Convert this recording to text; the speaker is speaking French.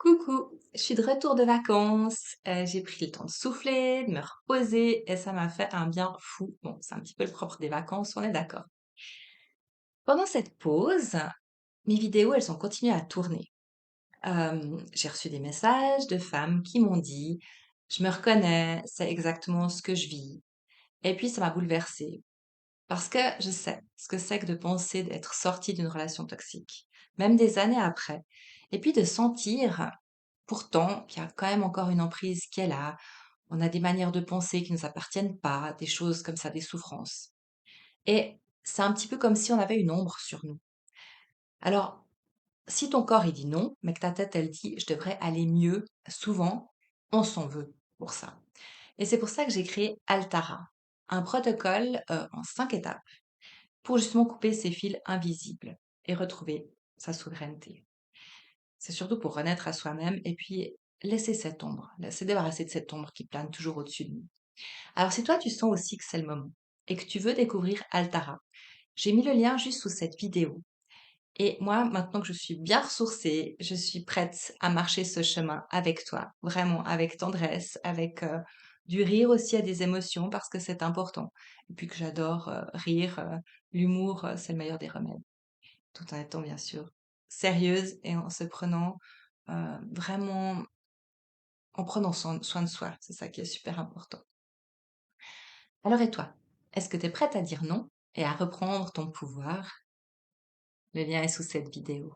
Coucou, je suis de retour de vacances, j'ai pris le temps de souffler, de me reposer et ça m'a fait un bien fou. Bon, c'est un petit peu le propre des vacances, on est d'accord. Pendant cette pause, mes vidéos, elles ont continué à tourner. J'ai reçu des messages de femmes qui m'ont dit: «Je me reconnais, c'est exactement ce que je vis» et puis ça m'a bouleversée parce que je sais ce que c'est que de penser d'être sortie d'une relation toxique, même des années après et puis de sentir pourtant qu'il y a quand même encore une emprise qui est là. On a des manières de penser qui ne nous appartiennent pas, des choses comme ça, des souffrances. Et c'est un petit peu comme si on avait une ombre sur nous. Alors, si ton corps il dit non, mais que ta tête elle dit je devrais aller mieux, souvent on s'en veut pour ça. Et c'est pour ça que j'ai créé Altara, un protocole en 5 étapes pour justement couper ces fils invisibles et retrouver sa souveraineté. C'est surtout pour renaître à soi-même et puis laisser cette ombre, se débarrasser de cette ombre qui plane toujours au-dessus de nous. Alors si toi tu sens aussi que c'est le moment et que tu veux découvrir Altara, j'ai mis le lien juste sous cette vidéo. Et moi, maintenant que je suis bien ressourcée, je suis prête à marcher ce chemin avec toi, vraiment avec tendresse, avec du rire aussi à des émotions parce que c'est important. Et puis que j'adore rire, l'humour, c'est le meilleur des remèdes, tout en étant bien sûr sérieuse et en se prenant vraiment, en prenant soin de soi. C'est ça qui est super important. Alors et toi, est-ce que tu es prête à dire non et à reprendre ton pouvoir? Le lien est sous cette vidéo.